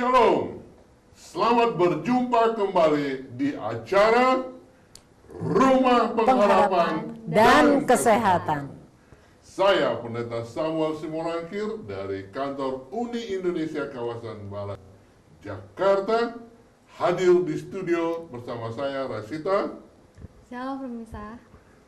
Shalom, selamat berjumpa kembali di acara Rumah Pengharapan dan Kesehatan. Saya Pendeta Samuel Simorangkir dari kantor Uni Indonesia kawasan Barat, Jakarta, hadir di studio bersama saya Rasita. Shalom pemirsa.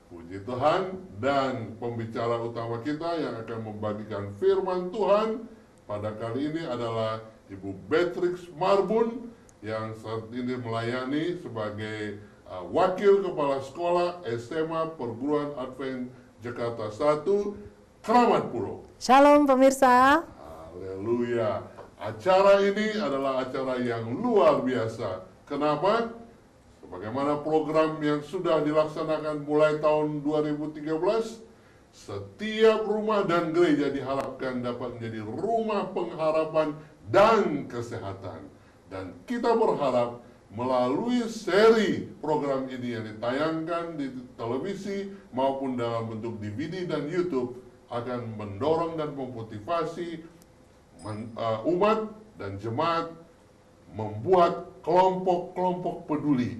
Puji Tuhan, dan pembicara utama kita yang akan membagikan firman Tuhan pada kali ini adalah Ibu Beatrix Marbun yang saat ini melayani sebagai Wakil Kepala Sekolah SMA Perguruan Advent Jakarta 1, Kramat Pulau. Shalom pemirsa. Haleluya. Acara ini adalah acara yang luar biasa. Kenapa? Sebagaimana program yang sudah dilaksanakan mulai tahun 2013, setiap rumah dan gereja diharapkan dapat menjadi rumah pengharapan dan kesehatan. Dan kita berharap melalui seri program ini yang ditayangkan di televisi maupun dalam bentuk DVD dan YouTube akan mendorong dan memotivasi umat dan jemaat membuat kelompok-kelompok peduli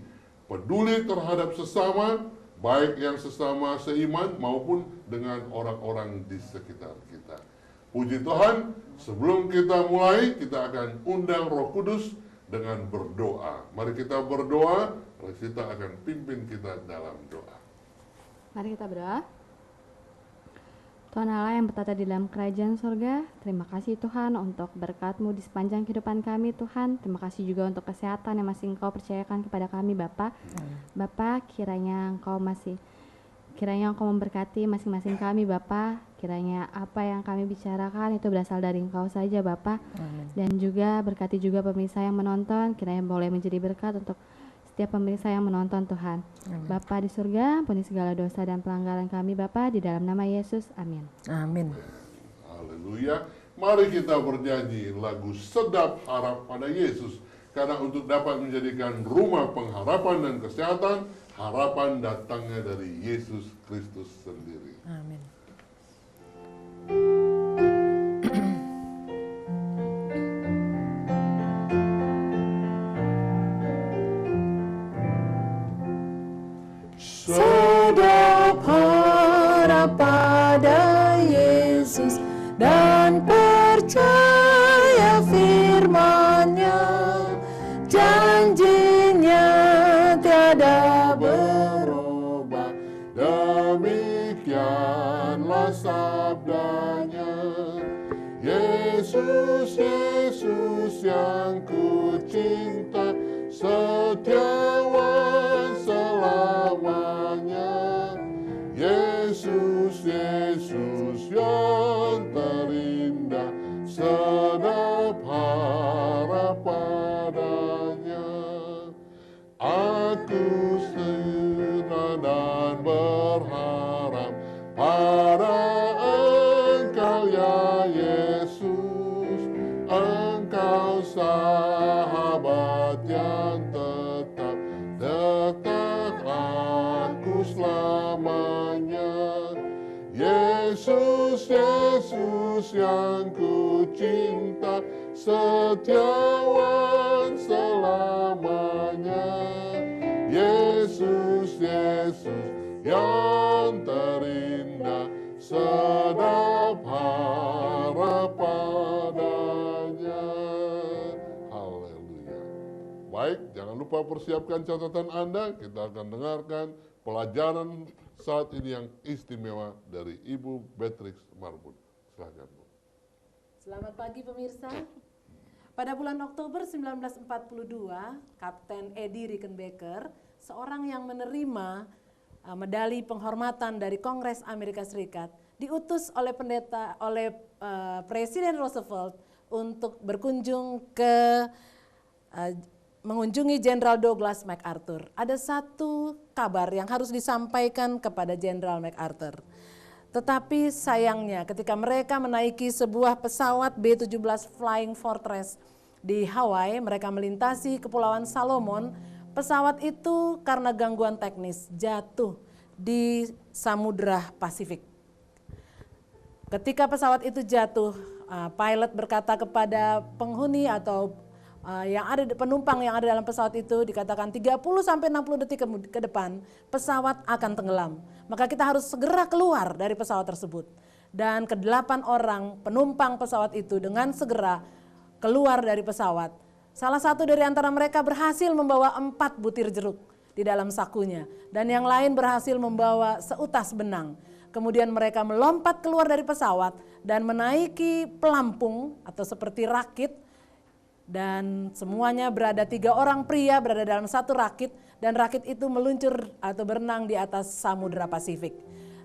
terhadap sesama, baik yang sesama seiman maupun dengan orang-orang di sekitar kita. Puji Tuhan, sebelum kita mulai, kita akan undang Roh Kudus dengan berdoa. Mari kita berdoa, Rasita akan pimpin kita dalam doa. Mari kita berdoa. Tuhan Allah yang bertata di dalam kerajaan surga, terima kasih Tuhan untuk berkat-Mu di sepanjang kehidupan kami Tuhan. Terima kasih juga untuk kesehatan yang masih Engkau percayakan kepada kami Bapa. Bapa, kiranya Engkau memberkati masing-masing kami Bapa. Kiranya apa yang kami bicarakan itu berasal dari Engkau saja Bapa. Dan juga berkati juga pemirsa yang menonton, kiranya boleh menjadi berkat untuk setiap pemirsa yang menonton Tuhan. Bapa di surga, ampuni segala dosa dan pelanggaran kami Bapa, di dalam nama Yesus, amin. Amin. Haleluya. Mari kita bernyanyi lagu Sedap Harap pada Yesus. Karena untuk dapat menjadikan rumah pengharapan dan kesehatan, harapan datangnya dari Yesus Kristus sendiri. Amin. Sedap harap pada Yesus dan percaya firman-Nya, janjinya tiada berubah, demikianlah sabdanya. Yesus, Yesus yang ku cinta, setiawan selamanya. Yesus, Yesus yang terindah, sedap harap padanya. Aku senang dan berharap pada Engkau ya Yesus, Engkau sahabat yang tetap dekat aku selamanya. Yesus, Yesus yang ku cinta, setiawan selamanya. Yesus, Yesus yang terindah, sedap harap padanya. Haleluya. Baik, jangan lupa persiapkan catatan Anda. Kita akan dengarkan pelajaran saat ini yang istimewa dari Ibu Beatrix Marbun. Silakan, Bu. Selamat pagi pemirsa. Pada bulan Oktober 1942, Kapten Eddie Rickenbacker, seorang yang menerima medali penghormatan dari Kongres Amerika Serikat, diutus oleh Presiden Roosevelt untuk berkunjung ke mengunjungi Jenderal Douglas MacArthur. Ada satu kabar yang harus disampaikan kepada Jenderal MacArthur. Tetapi sayangnya ketika mereka menaiki sebuah pesawat B-17 Flying Fortress di Hawaii, mereka melintasi Kepulauan Salomon. Pesawat itu karena gangguan teknis jatuh di Samudra Pasifik. Ketika pesawat itu jatuh, pilot berkata kepada penghuni atau yang ada penumpang yang ada dalam pesawat itu dikatakan 30 sampai 60 detik ke depan pesawat akan tenggelam. Maka kita harus segera keluar dari pesawat tersebut. Dan ke-8 orang penumpang pesawat itu dengan segera keluar dari pesawat. Salah satu dari antara mereka berhasil membawa 4 butir jeruk di dalam sakunya. Dan yang lain berhasil membawa seutas benang. Kemudian mereka melompat keluar dari pesawat dan menaiki pelampung atau seperti rakit. Dan semuanya berada 3 orang pria berada dalam satu rakit. Dan rakit itu meluncur atau berenang di atas Samudra Pasifik.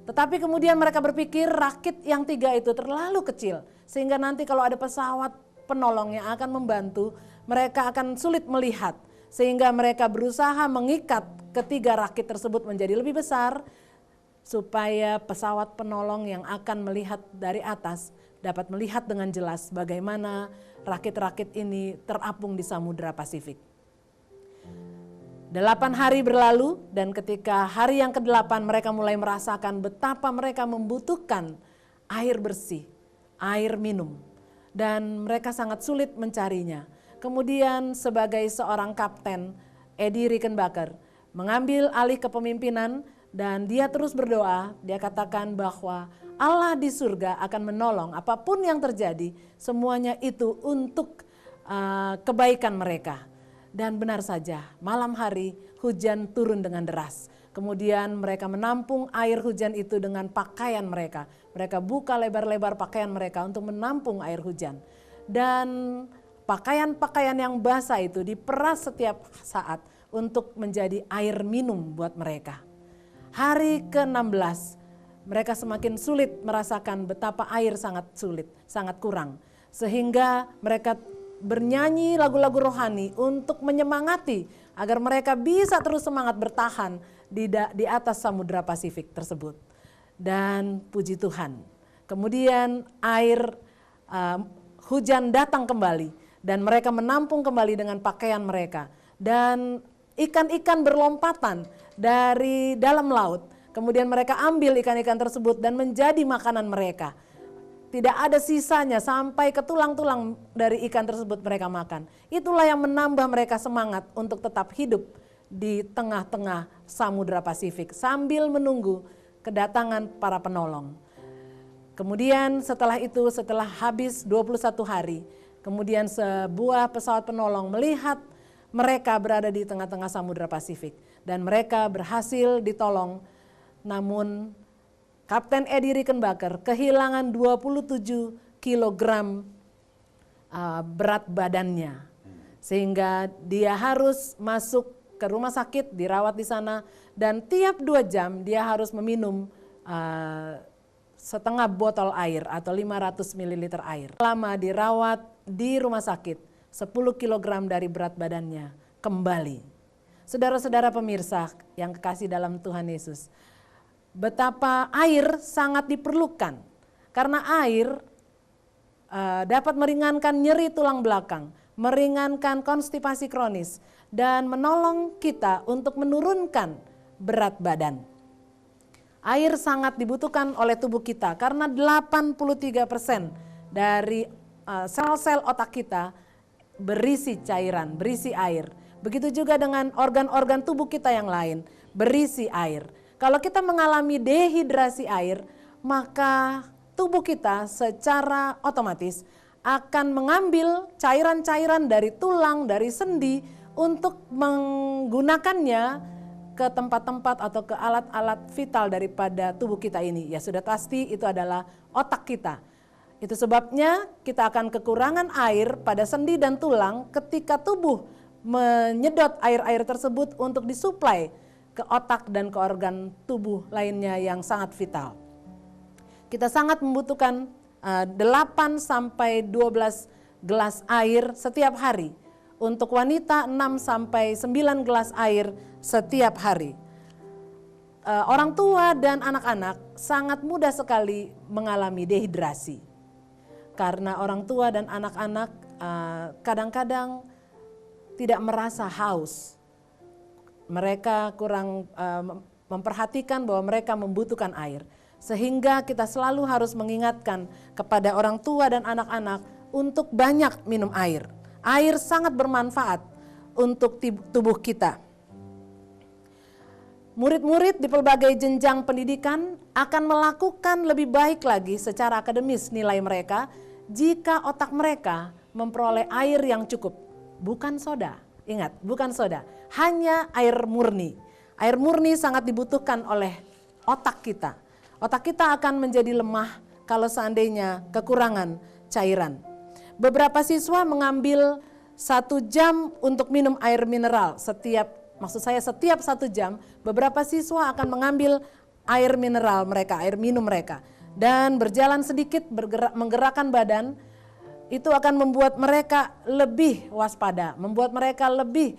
Tetapi kemudian mereka berpikir rakit yang 3 itu terlalu kecil. Sehingga nanti kalau ada pesawat penolong yang akan membantu, mereka akan sulit melihat. Sehingga mereka berusaha mengikat ketiga rakit tersebut menjadi lebih besar, supaya pesawat penolong yang akan melihat dari atas dapat melihat dengan jelas bagaimana rakit-rakit ini terapung di Samudra Pasifik. 8 hari berlalu dan ketika hari yang ke-8 mereka mulai merasakan betapa mereka membutuhkan air bersih, air minum. Dan mereka sangat sulit mencarinya. Kemudian sebagai seorang kapten, Eddie Rickenbacker mengambil alih kepemimpinan dan dia terus berdoa. Dia katakan bahwa Allah di surga akan menolong apapun yang terjadi, semuanya itu untuk kebaikan mereka. Dan benar saja, malam hari hujan turun dengan deras. Kemudian mereka menampung air hujan itu dengan pakaian mereka. Mereka buka lebar-lebar pakaian mereka untuk menampung air hujan. Dan pakaian-pakaian yang basah itu diperas setiap saat untuk menjadi air minum buat mereka. Hari ke-16 mereka semakin sulit merasakan betapa air sangat sulit, sangat kurang. Sehingga mereka bernyanyi lagu-lagu rohani untuk menyemangati agar mereka bisa terus semangat bertahan di atas Samudra Pasifik tersebut. Dan puji Tuhan, kemudian air hujan datang kembali dan mereka menampung kembali dengan pakaian mereka. Dan ikan-ikan berlompatan dari dalam laut, kemudian mereka ambil ikan-ikan tersebut dan menjadi makanan mereka. Tidak ada sisanya sampai ke tulang-tulang dari ikan tersebut mereka makan. Itulah yang menambah mereka semangat untuk tetap hidup di tengah-tengah Samudra Pasifik sambil menunggu kedatangan para penolong. Kemudian setelah itu, setelah habis 21 hari, kemudian sebuah pesawat penolong melihat mereka berada di tengah-tengah Samudra Pasifik. Dan mereka berhasil ditolong, namun Kapten Eddie Rickenbacker kehilangan 27 kilogram berat badannya. Sehingga dia harus masuk ke rumah sakit, dirawat di sana. Dan tiap 2 jam dia harus meminum setengah botol air atau 500 ml air. Lama dirawat di rumah sakit, 10 kilogram dari berat badannya kembali. Saudara-saudara pemirsa yang kekasih dalam Tuhan Yesus, betapa air sangat diperlukan. Karena air dapat meringankan nyeri tulang belakang, meringankan konstipasi kronis, dan menolong kita untuk menurunkan berat badan. Air sangat dibutuhkan oleh tubuh kita karena 83% dari sel-sel otak kita berisi cairan, berisi air. Begitu juga dengan organ-organ tubuh kita yang lain, berisi air. Kalau kita mengalami dehidrasi air, maka tubuh kita secara otomatis akan mengambil cairan-cairan dari tulang, dari sendi untuk menggunakannya ke tempat-tempat atau ke alat-alat vital daripada tubuh kita ini. Ya sudah pasti itu adalah otak kita. Itu sebabnya kita akan kekurangan air pada sendi dan tulang ketika tubuh menyedot air-air tersebut untuk disuplai ke otak dan ke organ tubuh lainnya yang sangat vital. Kita sangat membutuhkan 8 sampai 12 gelas air setiap hari. Untuk wanita 6 sampai 9 gelas air setiap hari. Orang tua dan anak-anak sangat mudah sekali mengalami dehidrasi. Karena orang tua dan anak-anak kadang-kadang tidak merasa haus. Mereka kurang memperhatikan bahwa mereka membutuhkan air. Sehingga kita selalu harus mengingatkan kepada orang tua dan anak-anak untuk banyak minum air. Air sangat bermanfaat untuk tubuh kita. Murid-murid di pelbagai jenjang pendidikan akan melakukan lebih baik lagi secara akademis nilai mereka jika otak mereka memperoleh air yang cukup. Bukan soda, ingat, bukan soda, hanya air murni. Air murni sangat dibutuhkan oleh otak kita. Otak kita akan menjadi lemah kalau seandainya kekurangan cairan. Beberapa siswa mengambil 1 jam untuk minum air mineral setiap 1 jam, beberapa siswa akan mengambil air mineral mereka, air minum mereka. Dan berjalan sedikit, menggerakkan badan, itu akan membuat mereka lebih waspada, membuat mereka lebih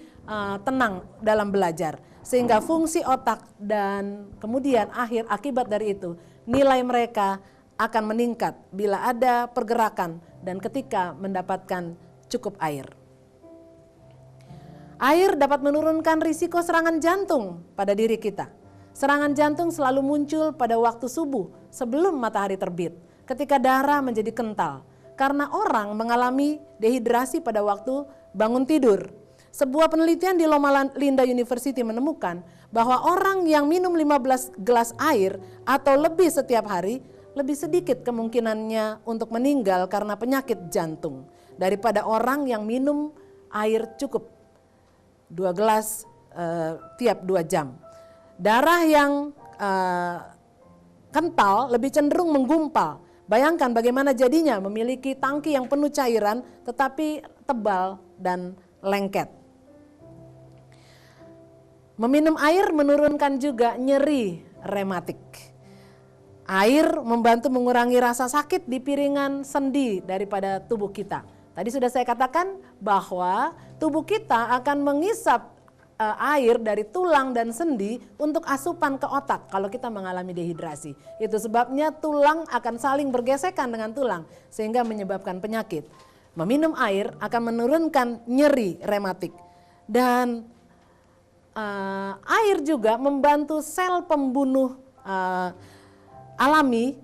tenang dalam belajar. Sehingga fungsi otak dan kemudian akibat dari itu, nilai mereka akan meningkat bila ada pergerakan dan ketika mendapatkan cukup air. Air dapat menurunkan risiko serangan jantung pada diri kita. Serangan jantung selalu muncul pada waktu subuh sebelum matahari terbit, ketika darah menjadi kental, karena orang mengalami dehidrasi pada waktu bangun tidur. Sebuah penelitian di Loma Linda University menemukan bahwa orang yang minum 15 gelas air atau lebih setiap hari, lebih sedikit kemungkinannya untuk meninggal karena penyakit jantung daripada orang yang minum air cukup 2 gelas tiap 2 jam. Darah yang kental lebih cenderung menggumpal. Bayangkan bagaimana jadinya memiliki tangki yang penuh cairan tetapi tebal dan lengket. Meminum air menurunkan juga nyeri rematik. Air membantu mengurangi rasa sakit di piringan sendi daripada tubuh kita. Tadi sudah saya katakan bahwa tubuh kita akan mengisap air dari tulang dan sendi untuk asupan ke otak kalau kita mengalami dehidrasi. Itu sebabnya tulang akan saling bergesekan dengan tulang sehingga menyebabkan penyakit. Meminum air akan menurunkan nyeri rematik. Dan air juga membantu sel pembunuh alami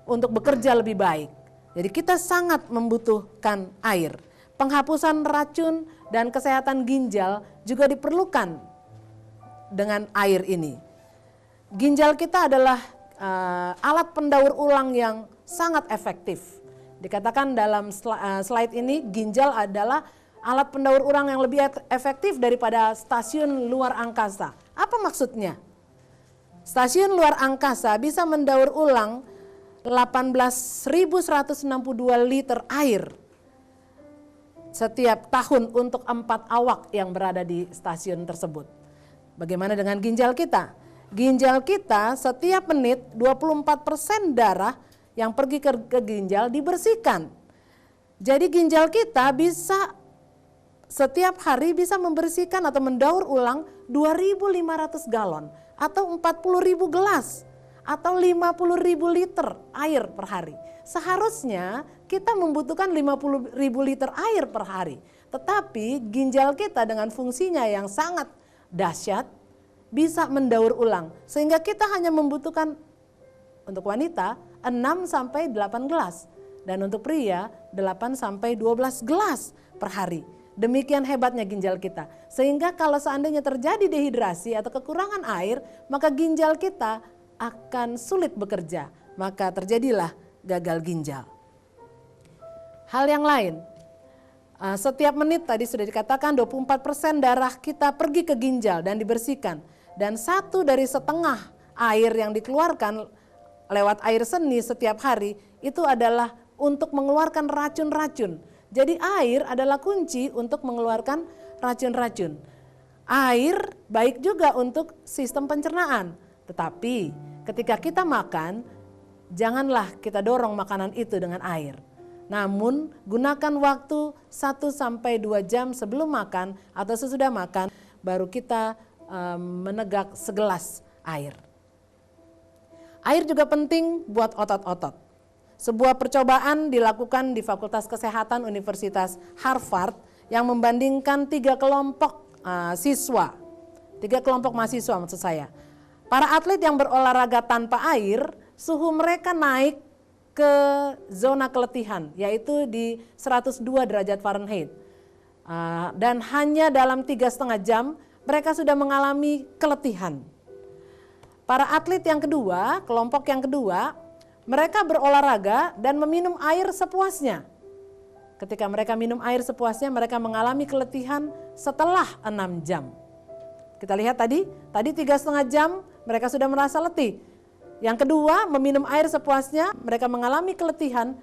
untuk bekerja lebih baik. Jadi kita sangat membutuhkan air. Penghapusan racun dan kesehatan ginjal juga diperlukan dengan air ini. Ginjal kita adalah alat pendaur ulang yang sangat efektif. Dikatakan dalam slide ini ginjal adalah alat pendaur ulang yang lebih efektif daripada stasiun luar angkasa. Apa maksudnya? Stasiun luar angkasa bisa mendaur ulang 18.162 liter air setiap tahun untuk 4 awak yang berada di stasiun tersebut. Bagaimana dengan ginjal kita? Ginjal kita setiap menit 24% darah yang pergi ke ginjal dibersihkan. Jadi ginjal kita bisa setiap hari bisa membersihkan atau mendaur ulang 2.500 galon atau 40.000 gelas atau 50.000 liter air per hari. Seharusnya kita membutuhkan 50.000 liter air per hari. Tetapi ginjal kita dengan fungsinya yang sangat dahsyat bisa mendaur ulang. Sehingga kita hanya membutuhkan untuk wanita 6-8 gelas. Dan untuk pria 8-12 gelas per hari. Demikian hebatnya ginjal kita. Sehingga kalau seandainya terjadi dehidrasi atau kekurangan air, maka ginjal kita akan sulit bekerja, maka terjadilah gagal ginjal. Hal yang lain, setiap menit tadi sudah dikatakan 24% darah kita pergi ke ginjal dan dibersihkan. Dan 1/2 air yang dikeluarkan lewat air seni setiap hari itu adalah untuk mengeluarkan racun-racun. Jadi air adalah kunci untuk mengeluarkan racun-racun. Air baik juga untuk sistem pencernaan. Tetapi ketika kita makan, janganlah kita dorong makanan itu dengan air. Namun gunakan waktu 1-2 jam sebelum makan atau sesudah makan, baru kita menegak segelas air. Air juga penting buat otot-otot. Sebuah percobaan dilakukan di Fakultas Kesehatan Universitas Harvard yang membandingkan 3 kelompok siswa, 3 kelompok mahasiswa maksud saya. Para atlet yang berolahraga tanpa air, suhu mereka naik ke zona keletihan, yaitu di 102 derajat Fahrenheit. Dan hanya dalam 3,5 jam mereka sudah mengalami keletihan. Para atlet yang kedua, kelompok yang kedua, mereka berolahraga dan meminum air sepuasnya. Ketika mereka minum air sepuasnya, mereka mengalami keletihan setelah 6 jam. Kita lihat tadi 3,5 jam mereka sudah merasa letih. Yang kedua, meminum air sepuasnya, mereka mengalami keletihan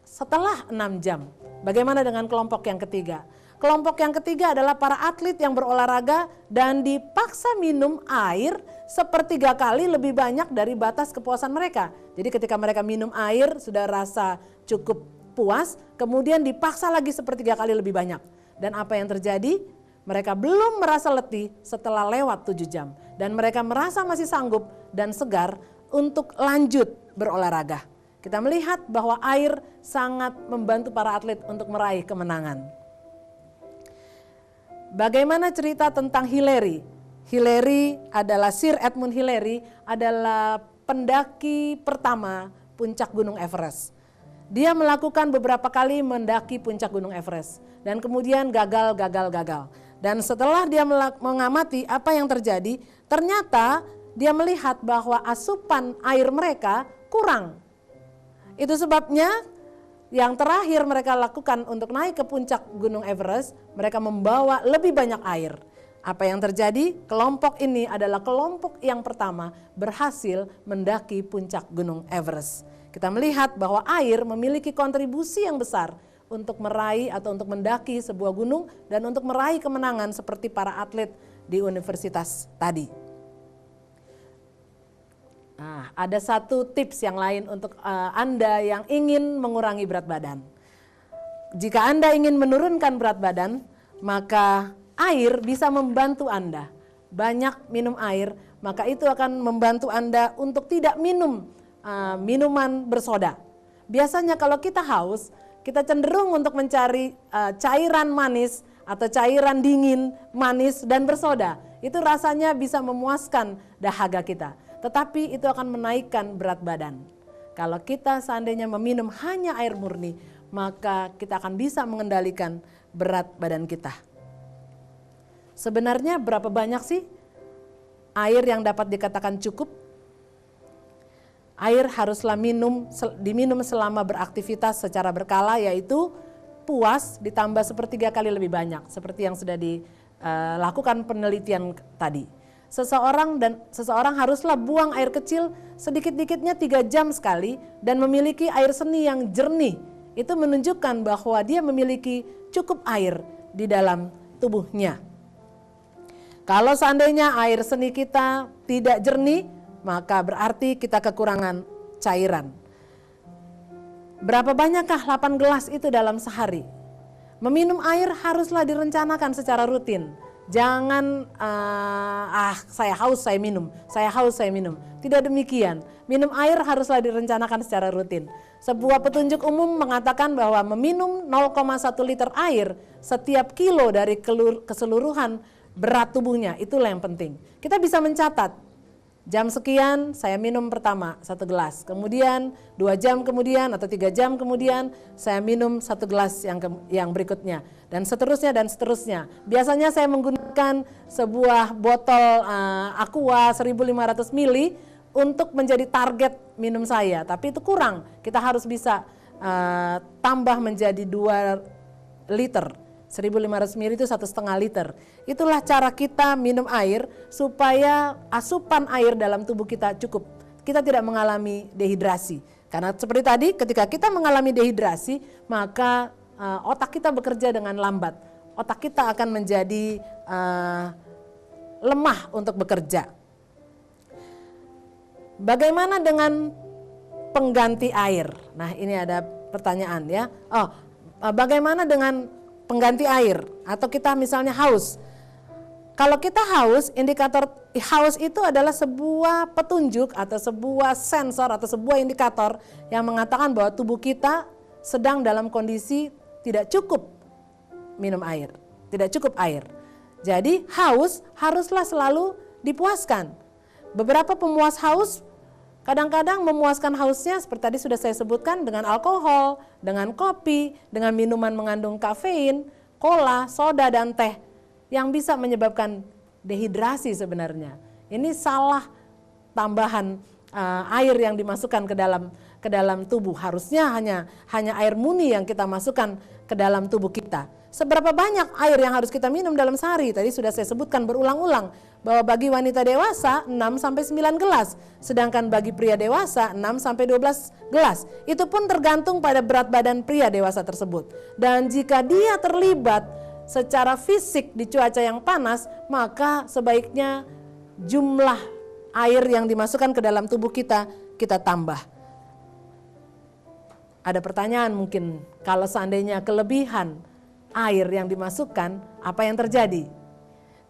setelah 6 jam. Bagaimana dengan kelompok yang ketiga? Kelompok yang ketiga adalah para atlet yang berolahraga dan dipaksa minum air 1/3 kali lebih banyak dari batas kepuasan mereka. Jadi ketika mereka minum air sudah rasa cukup puas, kemudian dipaksa lagi 1/3 kali lebih banyak. Dan apa yang terjadi? Mereka belum merasa letih setelah lewat 7 jam. Dan mereka merasa masih sanggup dan segar untuk lanjut berolahraga. Kita melihat bahwa air sangat membantu para atlet untuk meraih kemenangan. Bagaimana cerita tentang Hillary? Hillary adalah Sir Edmund Hillary adalah pendaki pertama puncak Gunung Everest. Dia melakukan beberapa kali mendaki puncak Gunung Everest dan kemudian gagal. Dan setelah dia mengamati apa yang terjadi, ternyata dia melihat bahwa asupan air mereka kurang. Itu sebabnya yang terakhir mereka lakukan untuk naik ke puncak Gunung Everest, mereka membawa lebih banyak air. Apa yang terjadi? Kelompok ini adalah kelompok yang pertama berhasil mendaki puncak Gunung Everest. Kita melihat bahwa air memiliki kontribusi yang besar untuk meraih atau untuk mendaki sebuah gunung dan untuk meraih kemenangan seperti para atlet di universitas tadi. Nah, ada satu tips yang lain untuk Anda yang ingin mengurangi berat badan. Jika Anda ingin menurunkan berat badan, maka air bisa membantu Anda. Banyak minum air, maka itu akan membantu Anda untuk tidak minum minuman bersoda. Biasanya kalau kita haus, kita cenderung untuk mencari cairan manis atau cairan dingin, manis dan bersoda. Itu rasanya bisa memuaskan dahaga kita. Tetapi itu akan menaikkan berat badan. Kalau kita seandainya meminum hanya air murni, maka kita akan bisa mengendalikan berat badan kita. Sebenarnya berapa banyak sih air yang dapat dikatakan cukup? Air haruslah diminum selama beraktivitas secara berkala, yaitu puas ditambah 1/3 kali lebih banyak, seperti yang sudah dilakukan penelitian tadi. Seseorang haruslah buang air kecil sedikit-dikitnya 3 jam sekali dan memiliki air seni yang jernih. Itu menunjukkan bahwa dia memiliki cukup air di dalam tubuhnya. Kalau seandainya air seni kita tidak jernih, maka berarti kita kekurangan cairan. Berapa banyakkah 8 gelas itu dalam sehari? Meminum air haruslah direncanakan secara rutin. Jangan saya haus saya minum, saya haus saya minum. Tidak demikian. Minum air haruslah direncanakan secara rutin. Sebuah petunjuk umum mengatakan bahwa meminum 0,1 liter air setiap kilo dari keseluruhan berat tubuhnya, itulah yang penting. Kita bisa mencatat, jam sekian saya minum pertama 1 gelas, kemudian 2 jam kemudian atau 3 jam kemudian saya minum 1 gelas yang berikutnya, dan seterusnya dan seterusnya. Biasanya saya menggunakan sebuah botol Aqua 1500 ml untuk menjadi target minum saya, tapi itu kurang. Kita harus bisa tambah menjadi 2 liter. 1500 ml itu 1,5 liter. Itulah cara kita minum air supaya asupan air dalam tubuh kita cukup. Kita tidak mengalami dehidrasi. Karena seperti tadi, ketika kita mengalami dehidrasi, maka otak kita bekerja dengan lambat. Otak kita akan menjadi lemah untuk bekerja. Bagaimana dengan pengganti air? Nah, ini ada pertanyaan ya. Bagaimana dengan pengganti air, atau kita misalnya haus. Kalau kita haus, indikator haus itu adalah sebuah petunjuk atau sebuah sensor atau sebuah indikator yang mengatakan bahwa tubuh kita sedang dalam kondisi tidak cukup minum air, tidak cukup air. Jadi haus haruslah selalu dipuaskan. Beberapa pemuas haus kadang-kadang memuaskan hausnya seperti tadi sudah saya sebutkan dengan alkohol, dengan kopi, dengan minuman mengandung kafein. cola, soda, dan teh yang bisa menyebabkan dehidrasi sebenarnya. Ini salah tambahan air yang dimasukkan ke dalam tubuh. Harusnya hanya air murni yang kita masukkan ke dalam tubuh kita. Seberapa banyak air yang harus kita minum dalam sehari? Tadi sudah saya sebutkan berulang-ulang bahwa bagi wanita dewasa 6-9 gelas, sedangkan bagi pria dewasa 6-12 gelas. Itu pun tergantung pada berat badan pria dewasa tersebut. Dan jika dia terlibat secara fisik di cuaca yang panas, maka sebaiknya jumlah air yang dimasukkan ke dalam tubuh kita tambah. Ada pertanyaan mungkin, kalau seandainya kelebihan air yang dimasukkan, apa yang terjadi?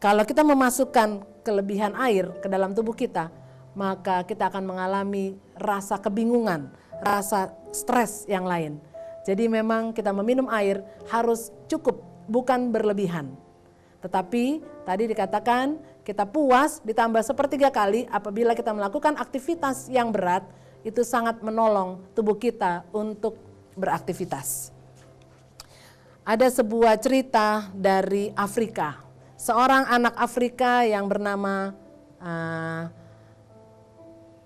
Kalau kita memasukkan kelebihan air ke dalam tubuh kita, maka kita akan mengalami rasa kebingungan, rasa stres yang lain. Jadi memang kita meminum air harus cukup, bukan berlebihan. Tetapi tadi dikatakan kita puas ditambah 1/3 kali apabila kita melakukan aktivitas yang berat, itu sangat menolong tubuh kita untuk beraktivitas. Ada sebuah cerita dari Afrika. Seorang anak Afrika yang bernama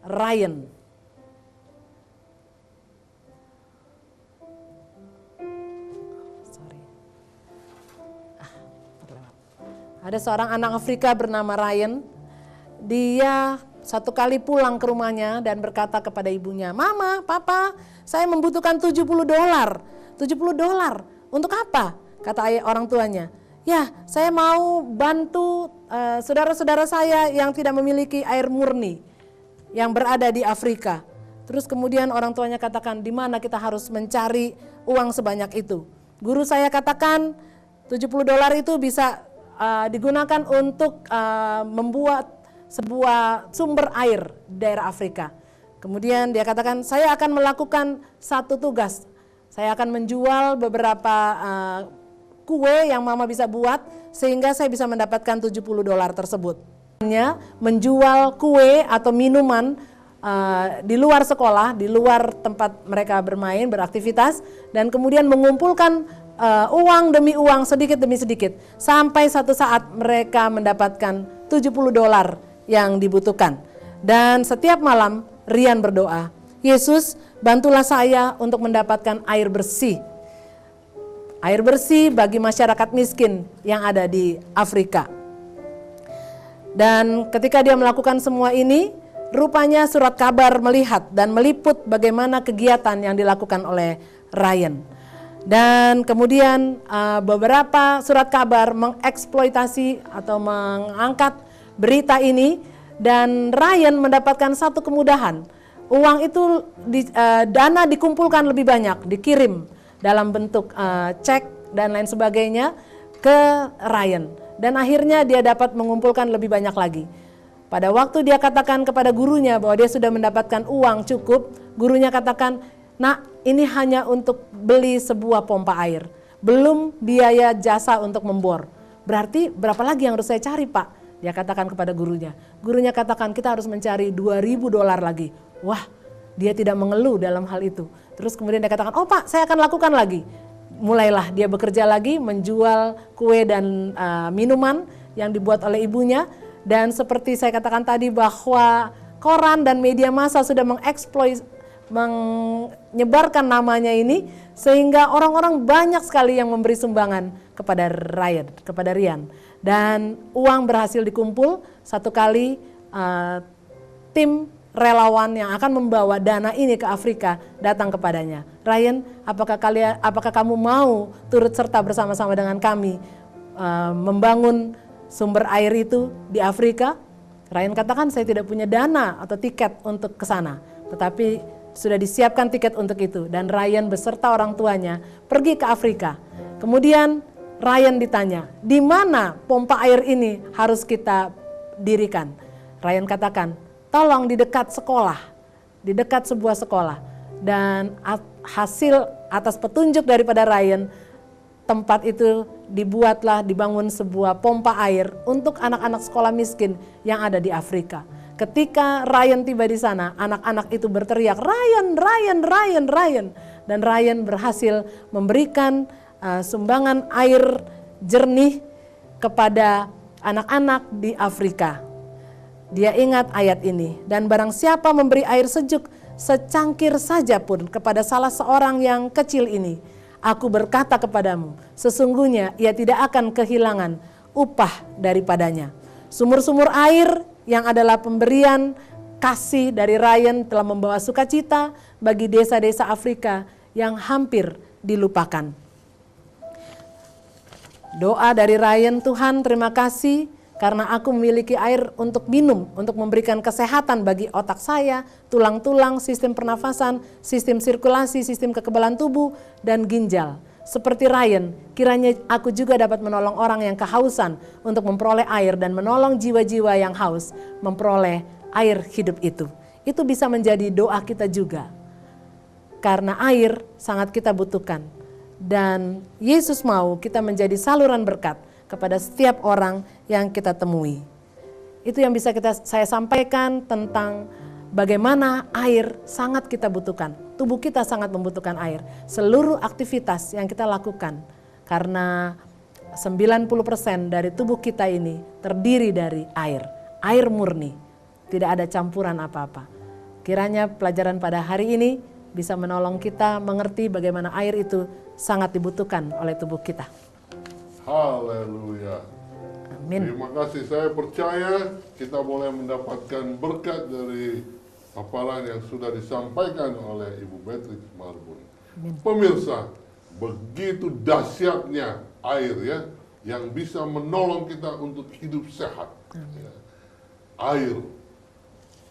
Ryan. Ada seorang anak Afrika bernama Ryan. Dia satu kali pulang ke rumahnya dan berkata kepada ibunya, "Mama, Papa, saya membutuhkan $70. $70. Untuk apa?" Kata ayah orang tuanya. "Ya, saya mau bantu saudara-saudara saya yang tidak memiliki air murni yang berada di Afrika." Terus kemudian orang tuanya katakan, "Di mana kita harus mencari uang sebanyak itu?" Guru saya katakan $70 itu bisa digunakan untuk membuat sebuah sumber air di daerah Afrika. Kemudian dia katakan, "Saya akan melakukan satu tugas. Saya akan menjual beberapa kue yang mama bisa buat sehingga saya bisa mendapatkan $70 tersebut." Menjual kue atau minuman di luar sekolah, di luar tempat mereka bermain, beraktivitas, dan kemudian mengumpulkan uang demi uang, sedikit demi sedikit, sampai satu saat mereka mendapatkan $70 yang dibutuhkan. Dan setiap malam Ryan berdoa, "Yesus, bantulah saya untuk mendapatkan air bersih." Air bersih bagi masyarakat miskin yang ada di Afrika. Dan ketika dia melakukan semua ini, rupanya surat kabar melihat dan meliput bagaimana kegiatan yang dilakukan oleh Ryan. Dan kemudian beberapa surat kabar mengeksploitasi atau mengangkat berita ini, dan Ryan mendapatkan satu kemudahan. Uang itu dana dikumpulkan lebih banyak, dikirim dalam bentuk cek dan lain sebagainya ke Ryan. Dan akhirnya dia dapat mengumpulkan lebih banyak lagi. Pada waktu dia katakan kepada gurunya bahwa dia sudah mendapatkan uang cukup, gurunya katakan, "Nak, ini hanya untuk beli sebuah pompa air, belum biaya jasa untuk membor. Berarti berapa lagi yang harus saya cari, Pak?" Dia katakan kepada gurunya. Gurunya katakan, "Kita harus mencari $2.000 lagi." Wah, dia tidak mengeluh dalam hal itu. Terus kemudian dia katakan, "Oh Pak, saya akan lakukan lagi." Mulailah dia bekerja lagi, menjual kue dan minuman yang dibuat oleh ibunya. Dan seperti saya katakan tadi bahwa koran dan media massa sudah menyebarkan namanya ini, sehingga orang-orang banyak sekali yang memberi sumbangan kepada Ryan. Dan uang berhasil dikumpul. Satu kali tim relawan yang akan membawa dana ini ke Afrika datang kepadanya. "Ryan, apakah kamu mau turut serta bersama-sama dengan kami membangun sumber air itu di Afrika?" Ryan katakan, "Saya tidak punya dana atau tiket untuk ke sana, tetapi sudah disiapkan tiket untuk itu." Dan Ryan beserta orang tuanya pergi ke Afrika. Kemudian Ryan ditanya, "Di mana pompa air ini harus kita dirikan?" Ryan katakan, "Tolong di dekat sekolah, di dekat sebuah sekolah." Dan hasil atas petunjuk daripada Ryan, tempat itu dibangun sebuah pompa air untuk anak-anak sekolah miskin yang ada di Afrika. Ketika Ryan tiba di sana, anak-anak itu berteriak, "Ryan, Ryan, Ryan, Ryan." Dan Ryan berhasil memberikan sumbangan air jernih kepada anak-anak di Afrika. Dia ingat ayat ini, dan barang siapa memberi air sejuk secangkir saja pun kepada salah seorang yang kecil ini, aku berkata kepadamu, sesungguhnya ia tidak akan kehilangan upah daripadanya. Sumur-sumur air yang adalah pemberian kasih dari Ryan telah membawa sukacita bagi desa-desa Afrika yang hampir dilupakan. Doa dari Ryan, Tuhan terima kasih karena aku memiliki air untuk minum, untuk memberikan kesehatan bagi otak saya, tulang-tulang, sistem pernafasan, sistem sirkulasi, sistem kekebalan tubuh, dan ginjal. Seperti Ryan, kiranya aku juga dapat menolong orang yang kehausan untuk memperoleh air dan menolong jiwa-jiwa yang haus memperoleh air hidup itu. Itu bisa menjadi doa kita juga. Karena air sangat kita butuhkan. Dan Yesus mau kita menjadi saluran berkat kepada setiap orang yang kita temui. Itu yang bisa saya sampaikan tentang bagaimana air sangat kita butuhkan. Tubuh kita sangat membutuhkan air. Seluruh aktivitas yang kita lakukan, karena 90% dari tubuh kita ini terdiri dari air. Air murni, tidak ada campuran apa-apa. Kiranya pelajaran pada hari ini bisa menolong kita mengerti bagaimana air itu sangat dibutuhkan oleh tubuh kita. Haleluya. Amin. Terima kasih, saya percaya kita boleh mendapatkan berkat dari paparan yang sudah disampaikan oleh Ibu Beatrix Marbun. Amin. Pemirsa, begitu dahsyatnya air ya, yang bisa menolong kita untuk hidup sehat. Ya. Air,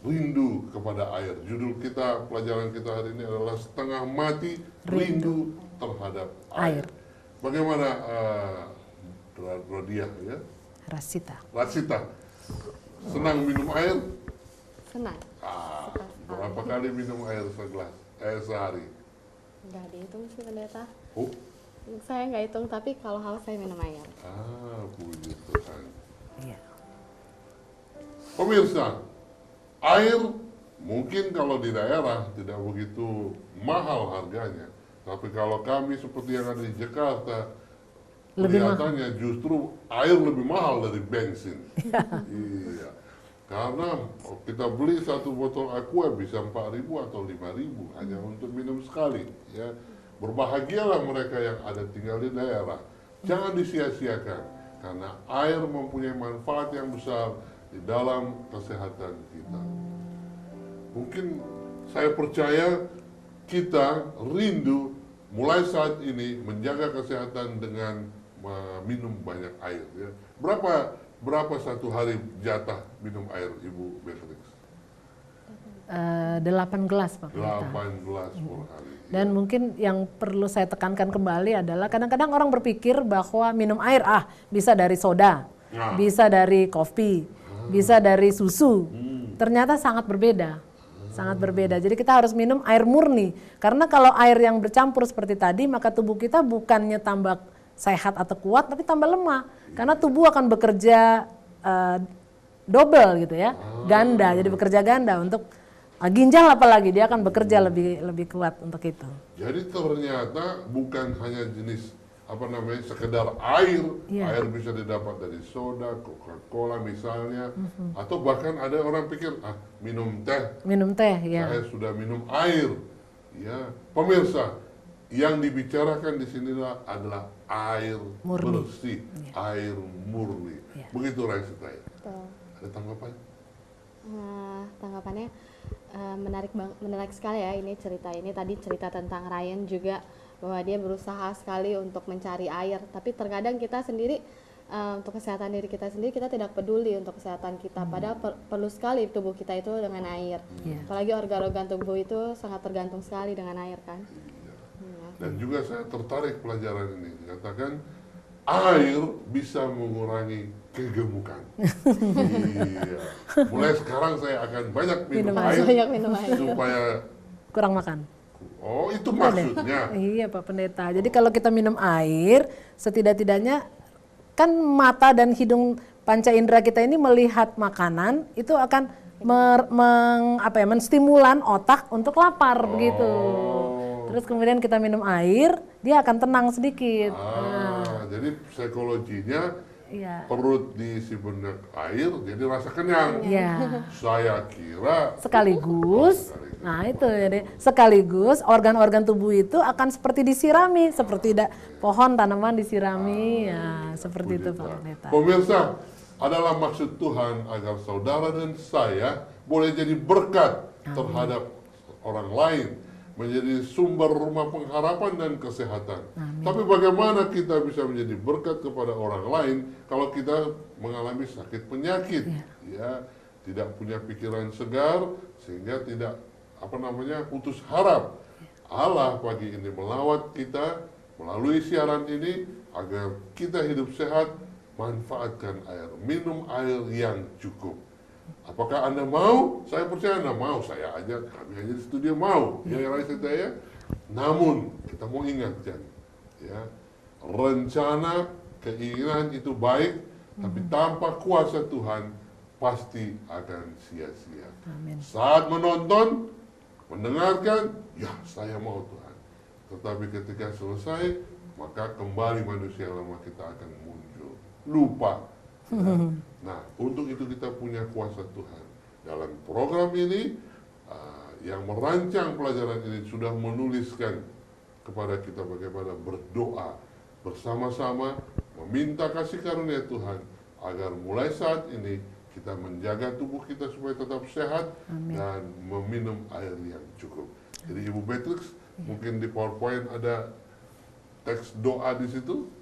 rindu kepada air. Judul kita, pelajaran kita hari ini adalah setengah mati rindu terhadap air. Bagaimana Rodia ya? Rasita. Rasita, senang minum air? Senang. Berapa kali minum air sehari? Nggak dihitung sih pendeta. Oh, Saya nggak hitung, tapi kalau haus saya minum air. puji Tuhan. Iya. Pemirsa, air mungkin kalau di daerah tidak begitu mahal harganya. Tapi kalau kami seperti yang ada di Jakarta, kelihatannya justru air lebih mahal dari bensin. Iya. Karena kita beli satu botol aqua bisa 4.000 atau 5.000 hanya untuk minum sekali. Ya. Berbahagialah mereka yang ada tinggal di daerah. Jangan disia-siakan, karena air mempunyai manfaat yang besar di dalam kesehatan kita. Mungkin saya percaya kita rindu mulai saat ini menjaga kesehatan dengan minum banyak air. Ya. Berapa satu hari jatah minum air Ibu Beatrix? 8 gelas Pak Pendeta. 8 gelas per hari. Dan mungkin yang perlu saya tekankan kembali adalah kadang-kadang orang berpikir bahwa minum air bisa dari soda, bisa dari kopi, bisa dari susu. Ternyata sangat berbeda. Sangat berbeda. Jadi kita harus minum air murni. Karena kalau air yang bercampur seperti tadi, maka tubuh kita bukannya tambah sehat atau kuat, tapi tambah lemah. Karena tubuh akan bekerja double gitu ya, ganda. Jadi bekerja ganda untuk ginjal, apalagi dia akan bekerja lebih kuat untuk itu. Jadi ternyata bukan hanya jenis sekedar air. Iya. Air bisa didapat dari soda, Coca-Cola misalnya, atau bahkan ada orang pikir minum teh Ya. saya sudah minum air. Ya, pemirsa, yang dibicarakan di sini adalah air Murni. bersih, air murni. Ya. Begitu Raisita ya. Betul. Ada tanggapan? Tanggapannya menarik sekali ya ini cerita ini. Tadi cerita tentang Ryan juga, bahwa dia berusaha sekali untuk mencari air, tapi terkadang kita sendiri untuk kesehatan diri kita sendiri kita tidak peduli untuk kesehatan kita, padahal perlu sekali tubuh kita itu dengan air. Apalagi organ-organ tubuh itu sangat tergantung sekali dengan air kan. Dan juga saya tertarik pelajaran ini, dikatakan air bisa mengurangi kegemukan. Iya. Mulai sekarang saya akan banyak minum air, supaya Kurang makan. Oh, itu maksudnya. Iya Pak Pendeta. Jadi kalau kita minum air, setidak-tidaknya kan mata dan hidung panca indera kita ini melihat makanan itu akan menstimulan otak untuk lapar begitu. Terus kemudian kita minum air, dia akan tenang sedikit. jadi psikologinya Iya. perut diisi banyak air, jadi rasa kenyang. Iya. Saya kira Sekaligus, nah itu jadi sekaligus organ-organ tubuh itu akan seperti disirami, seperti pohon tanaman disirami, ya seperti itu Pak Pendeta. Pemirsa, adalah maksud Tuhan agar saudara dan saya boleh jadi berkat terhadap orang lain, menjadi sumber rumah pengharapan dan kesehatan. Tapi bagaimana kita bisa menjadi berkat kepada orang lain kalau kita mengalami sakit penyakit, ya, tidak punya pikiran segar sehingga tidak putus harap. Allah pagi ini melawat kita melalui siaran ini agar kita hidup sehat, manfaatkan air, minum air yang cukup. Apakah Anda mau? Saya percaya Anda mau, kami aja di studio mau. Ya, ya. Namun kita mau ingatkan, ya, rencana, keinginan itu baik, tapi tanpa kuasa Tuhan pasti akan sia-sia. Saat menonton, mendengarkan, ya saya mau Tuhan. Tetapi ketika selesai, maka kembali manusia lama kita akan muncul. Lupa. Nah, untuk itu kita punya kuasa Tuhan. Dalam program ini, yang merancang pelajaran ini sudah menuliskan kepada kita bagaimana berdoa bersama-sama, meminta kasih karunia Tuhan, agar mulai saat ini kita menjaga tubuh kita supaya tetap sehat dan meminum air yang cukup. Jadi Ibu Beatrix, mungkin di PowerPoint ada teks doa di situ.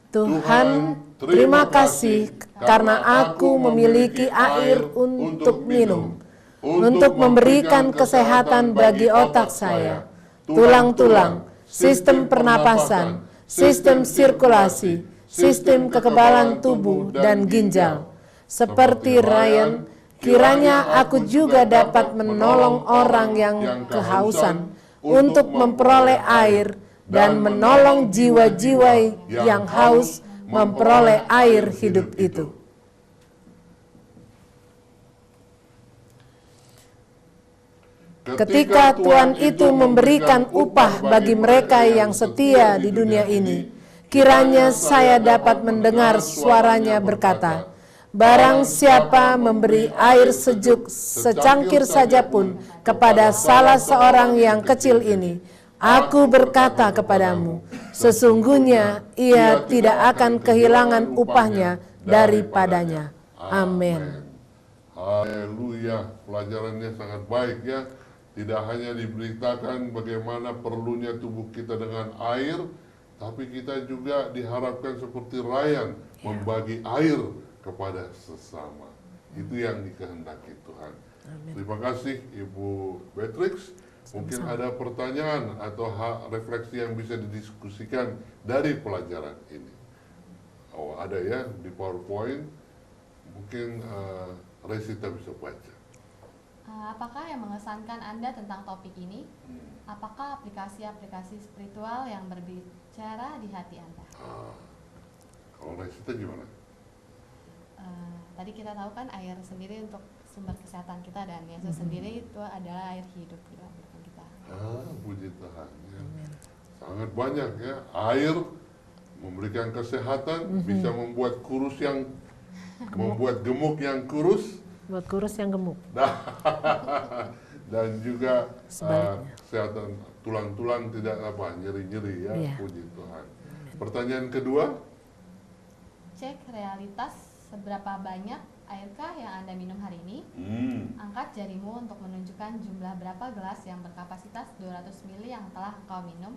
Tuhan, terima kasih karena aku memiliki air untuk minum, untuk memberikan kesehatan bagi otak saya, tulang-tulang, sistem pernapasan, sistem sirkulasi, sistem kekebalan tubuh dan ginjal. Seperti Ryan, kiranya aku juga dapat menolong orang yang kehausan untuk memperoleh air dan menolong jiwa-jiwa yang haus memperoleh air hidup itu. Ketika Tuhan itu memberikan upah bagi mereka yang setia di dunia ini, kiranya saya dapat mendengar suaranya berkata, barang siapa memberi air sejuk secangkir saja pun kepada salah seorang yang kecil ini, aku berkata kepadamu, sesungguhnya ia tidak akan kehilangan upahnya daripadanya. Amin. Haleluya, pelajarannya sangat baik ya. Tidak hanya diberitakan bagaimana perlunya tubuh kita dengan air, tapi kita juga diharapkan seperti Ryan, membagi air kepada sesama. Itu yang dikehendaki Tuhan. Terima kasih Ibu Beatrix. Mungkin ada pertanyaan atau refleksi yang bisa didiskusikan dari pelajaran ini. Oh, ada ya di PowerPoint. Mungkin Resita bisa baca. Apakah yang mengesankan Anda tentang topik ini? Apakah aplikasi-aplikasi spiritual yang berbicara di hati Anda? Kalau Resita gimana? Tadi kita tahu kan air sendiri untuk sumber kesehatan kita, dan Yesus sendiri itu adalah air hidup di dalam belakang kita. Puji Tuhan ya. Sangat banyak ya. Air memberikan kesehatan, bisa membuat membuat gemuk yang kurus, Buat kurus yang gemuk. dan juga kesehatan tulang-tulang tidak nyeri-nyeri ya. Puji Tuhan. Pertanyaan kedua, Cek realitas seberapa banyak airkah yang Anda minum hari ini? Angkat jarimu untuk menunjukkan jumlah berapa gelas yang berkapasitas 200 ml yang telah engkau minum.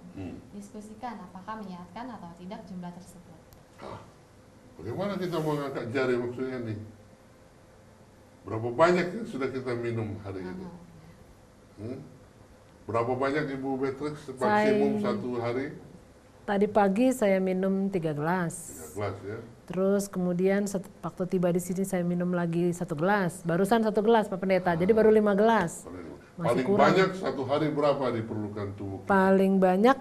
Diskusikan apakah menyehatkan atau tidak jumlah tersebut. bagaimana kita mengangkat jari maksudnya nih? Berapa banyak yang sudah kita minum hari ini? Berapa banyak Ibu Beatrix maksimum satu hari? Tadi pagi saya minum 3 gelas. 3 gelas ya. Terus kemudian waktu tiba di sini saya minum lagi 1 gelas. Barusan 1 gelas Pak Pendeta, jadi baru 5 gelas. Paling banyak satu hari berapa diperlukan tubuh kita? Paling banyak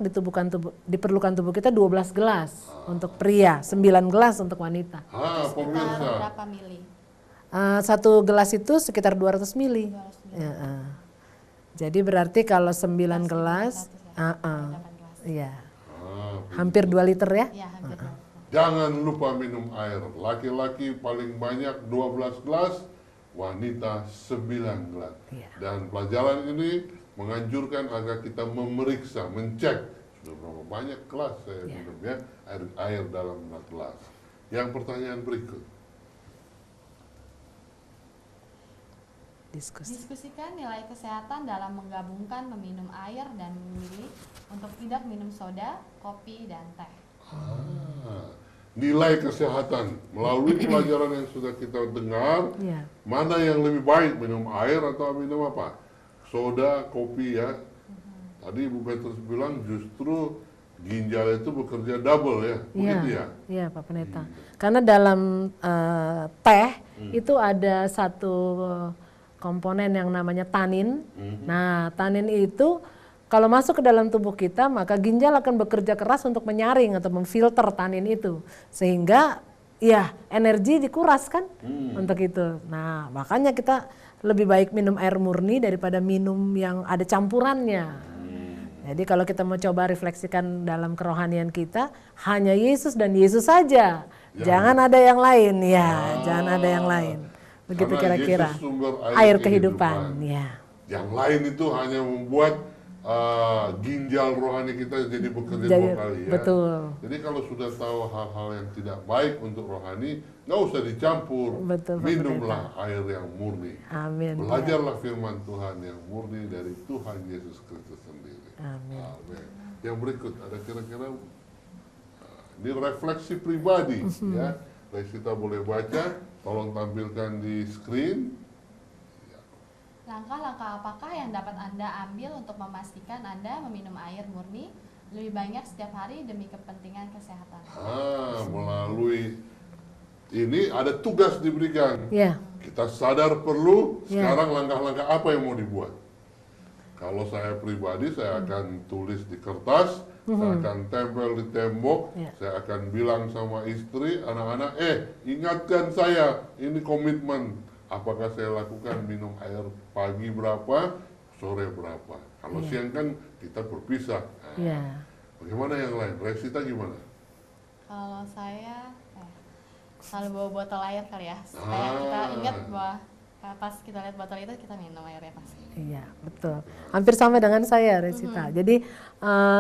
diperlukan tubuh kita 12 gelas untuk pria, 9 gelas untuk wanita. Pemirsa. Berapa mili? 1 gelas itu sekitar 200 mili. Ya, jadi berarti kalau 9 gelas, iya. Hampir 2 liter ya? Ya, hampir. Jangan lupa minum air. Laki-laki paling banyak 12 gelas, wanita 9 gelas. Dan pelajaran ini menganjurkan agar kita memeriksa, mencek sudah berapa banyak gelas saya minum ya, air dalam gelas. Yang pertanyaan berikut. Diskusikan nilai kesehatan dalam menggabungkan meminum air dan memilih untuk tidak minum soda, kopi, dan teh. Nilai kesehatan melalui pelajaran yang sudah kita dengar, mana yang lebih baik, minum air atau minum apa? Soda, kopi ya. Tadi Ibu Petrus bilang justru ginjal itu bekerja double ya, begitu ya? Iya Pak Pendeta. Karena dalam teh itu ada satu komponen yang namanya tanin. Nah, tanin itu kalau masuk ke dalam tubuh kita, maka ginjal akan bekerja keras untuk menyaring atau memfilter tanin itu. Sehingga ya energi dikuras kan untuk itu. Nah, makanya kita lebih baik minum air murni daripada minum yang ada campurannya. Jadi kalau kita mau coba refleksikan dalam kerohanian kita, hanya Yesus dan Yesus saja. Jangan ada yang lain ya, jangan ada yang lain. Begitu kira-kira. Air kehidupan. Ya. Yang lain itu hanya membuat ginjal rohani kita jadi bekerja dua kali ya. Betul. Jadi kalau sudah tahu hal-hal yang tidak baik untuk rohani, nggak usah dicampur. Betul, minumlah air yang murni. Amin. Belajarlah firman Tuhan yang murni dari Tuhan Yesus Kristus sendiri. Amin. Amin. Yang berikut ada kira-kira ini refleksi pribadi ya. Kita boleh baca, tolong tampilkan di screen. Langkah-langkah apakah yang dapat Anda ambil untuk memastikan Anda meminum air murni lebih banyak setiap hari demi kepentingan kesehatan? Melalui ini ada tugas diberikan. Ya. Kita sadar perlu, sekarang langkah-langkah apa yang mau dibuat. Kalau saya pribadi, saya akan tulis di kertas, saya akan tempel di tembok, saya akan bilang sama istri, anak-anak, ingatkan saya, ini komitmen. Apakah saya lakukan minum air pagi berapa, sore berapa. Kalau siang kan kita berpisah. Bagaimana yang lain? Resita gimana? Kalau saya selalu bawa botol air kali ya, supaya kita ingat bahwa pas kita lihat botol itu kita minum airnya pasti. Iya, betul. Hampir sama dengan saya, Resita. Jadi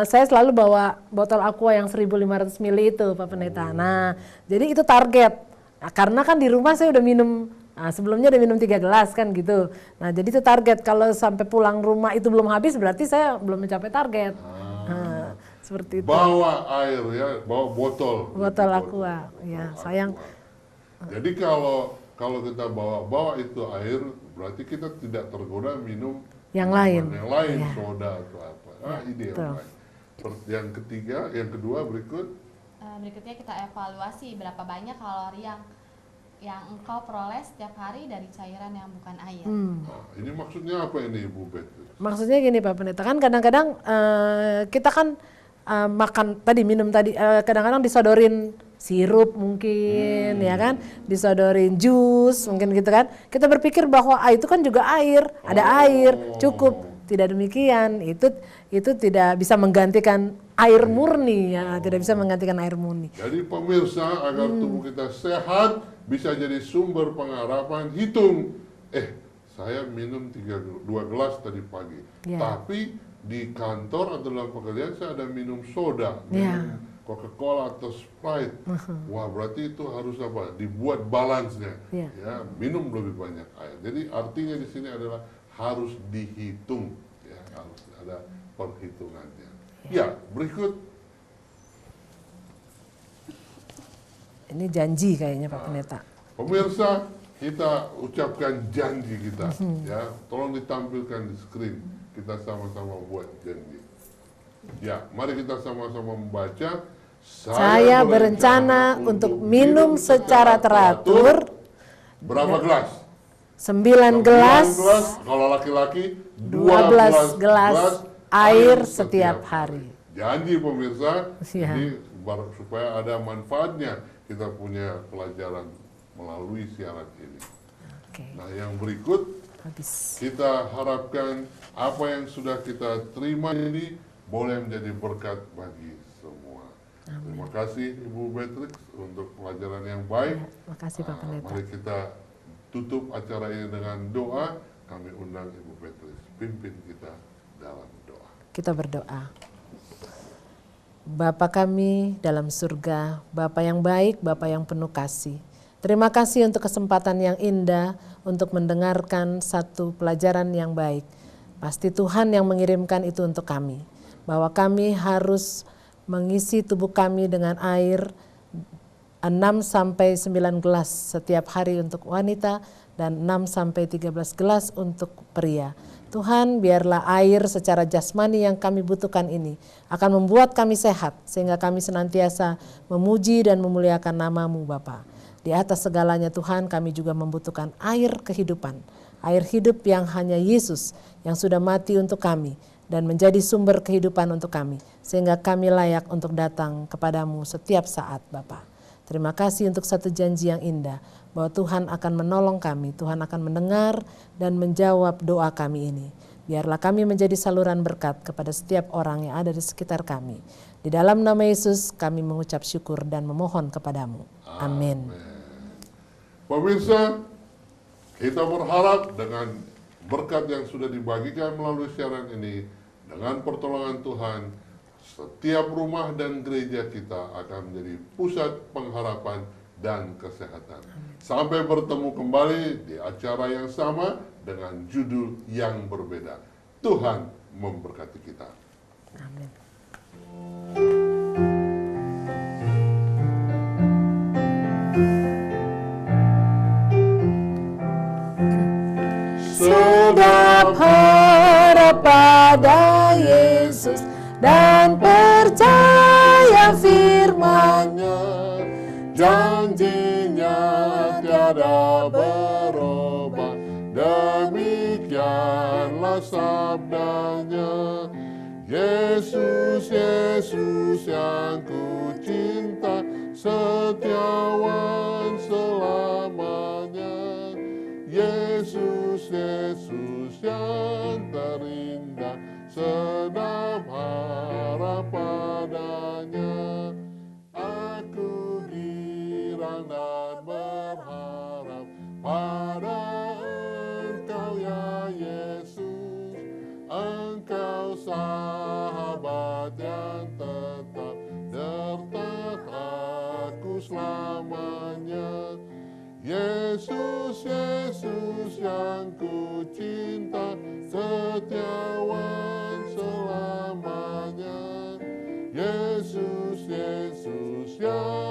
saya selalu bawa botol aqua yang 1500 ml itu, Pak Pendeta. Nah, jadi itu target. Nah, karena kan di rumah saya udah minum, sebelumnya udah minum 3 gelas kan gitu. Nah, jadi itu target. Kalau sampai pulang rumah itu belum habis, berarti saya belum mencapai target. Nah, seperti itu. Bawa air ya, bawa botol. Botol aqua, ya sayang. Jadi kalau kita bawa itu air, berarti kita tidak tergoda minum yang lain, soda atau apa. Ide yang lain. Yang ketiga, yang kedua berikutnya kita evaluasi berapa banyak kalori yang engkau peroleh setiap hari dari cairan yang bukan air. Ini maksudnya apa ini Ibu Betul? Maksudnya gini Pak Pendeta, kan kadang-kadang kita kan makan tadi, minum tadi, kadang-kadang disodorin sirup mungkin, ya kan, disodorin jus mungkin gitu kan. Kita berpikir bahwa itu kan juga air, ada air, cukup. Tidak demikian, itu tidak bisa menggantikan air murni ya, tidak bisa menggantikan air murni. Jadi pemirsa, agar tubuh kita sehat, bisa jadi sumber pengharapan, hitung. Saya minum 2 gelas tadi pagi, tapi di kantor atau dalam pekerjaan saya ada minum soda, minum Coca-Cola atau Sprite. Wah, berarti itu harus apa? Dibuat balance-nya. Ya, minum lebih banyak air. Jadi artinya di sini adalah harus dihitung, ya, harus ada perhitungannya. Ya, berikut. Ini janji kayaknya Pak Pendeta. Pemirsa, kita ucapkan janji kita, ya. Tolong ditampilkan di screen. Kita sama-sama buat janji. Ya, mari kita sama-sama membaca. Saya berencana untuk minum secara teratur. Berapa gelas? 9 gelas. Kalau laki-laki 12 gelas air setiap hari. Janji pemirsa, ini supaya ada manfaatnya kita punya pelajaran melalui siaran ini. Nah, yang berikut kita harapkan apa yang sudah kita terima ini boleh menjadi berkat bagi semua. Terima kasih Ibu Beatrix untuk pelajaran yang baik. Terima kasih Pak Pendeta. Mari kita tutup acara ini dengan doa. Kami undang Ibu Beatrix, pimpin kita dalam doa. Kita berdoa. Bapa kami dalam surga, Bapa yang baik, Bapa yang penuh kasih. Terima kasih untuk kesempatan yang indah untuk mendengarkan satu pelajaran yang baik. Pasti Tuhan yang mengirimkan itu untuk kami. Bahwa kami harus mengisi tubuh kami dengan air 6-9 gelas setiap hari untuk wanita dan 6-13 gelas untuk pria. Tuhan, biarlah air secara jasmani yang kami butuhkan ini akan membuat kami sehat, sehingga kami senantiasa memuji dan memuliakan nama-Mu Bapa. Di atas segalanya Tuhan, kami juga membutuhkan air kehidupan, air hidup yang hanya Yesus yang sudah mati untuk kami dan menjadi sumber kehidupan untuk kami, sehingga kami layak untuk datang kepadamu setiap saat Bapa. Terima kasih untuk satu janji yang indah, bahwa Tuhan akan menolong kami, Tuhan akan mendengar dan menjawab doa kami ini. Biarlah kami menjadi saluran berkat kepada setiap orang yang ada di sekitar kami. Di dalam nama Yesus kami mengucap syukur dan memohon kepadamu. Amin. Pemirsa, kita berharap dengan berkat yang sudah dibagikan melalui siaran ini, dengan pertolongan Tuhan, setiap rumah dan gereja kita akan menjadi pusat pengharapan dan kesehatan. Sampai bertemu kembali di acara yang sama dengan judul yang berbeda. Tuhan memberkati kita. Amin. Sedap harap pada Yesus dan percaya firman-Nya, janjinya tiada berubah, demikianlah sabdanya. Yesus, Yesus yang ku cinta, setiawan selamanya. Yesus, Yesus yang terindah, sedap harap padanya. Aku girang dan berharap pada Engkau ya Yesus. Engkau sahabat yang tetap dekat aku selamanya. Yesus, Yesus yang ku cinta, setiawan selamanya. Yesus, Yesus yang